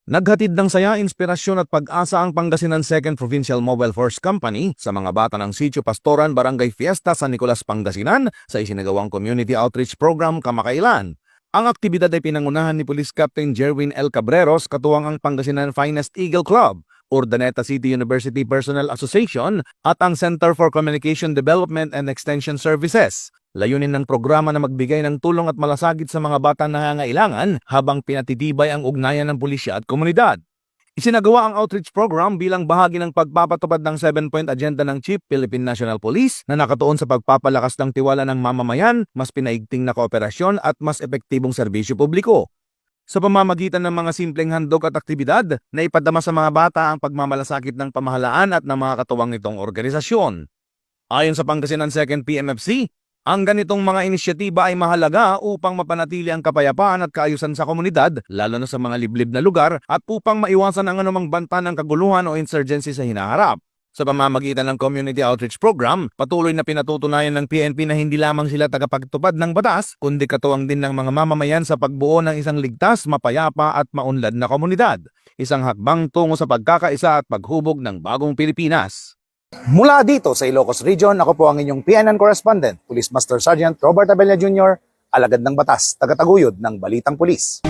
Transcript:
Naghatid ng saya, inspirasyon at pag-asa ang Pangasinan 2nd Provincial Mobile Force Company sa mga bata ng Sitio Pastoran, Barangay Fiesta, San Nicolas, Pangasinan sa isinagawang Community Outreach Program kamakailan. Ang aktibidad ay pinangunahan ni Police Captain Jerwin L. Cabreros, katuwang ang Pangasinan Finest Eagle Club, Urdaneta City University Personnel Association at ang Center for Communication Development and Extension Services. Layunin ng programa na magbigay ng tulong at malasakit sa mga bata na nangangailangan habang pinatitibay ang ugnayan ng pulisya at komunidad. Isinagawa ang outreach program bilang bahagi ng pagpapatupad ng 7-point agenda ng Chief Philippine National Police na nakatuon sa pagpapalakas ng tiwala ng mamamayan, mas pinaigting na kooperasyon at mas epektibong serbisyo publiko. Sa pamamagitan ng mga simpleng handog at aktibidad na ipadama sa mga bata ang pagmamalasakit ng pamahalaan at ng mga katuwang nitong organisasyon. Ayon sa Pangasinan 2nd PMFC, ang ganitong mga inisyatiba ay mahalaga upang mapanatili ang kapayapaan at kaayusan sa komunidad, lalo na sa mga liblib na lugar at upang maiwasan ang anumang banta ng kaguluhan o insurgency sa hinaharap. Sa pamamagitan ng Community Outreach Program, patuloy na pinatutunayan ng PNP na hindi lamang sila tagapagtupad ng batas, kundi katuwang din ng mga mamamayan sa pagbuo ng isang ligtas, mapayapa at maunlad na komunidad. Isang hakbang tungo sa pagkakaisa at paghubog ng bagong Pilipinas. Mula dito sa Ilocos Region, ako po ang inyong PNN correspondent, Police Master Sergeant Robert Abella Jr., alagad ng batas, tagataguyod ng Balitang Pulis.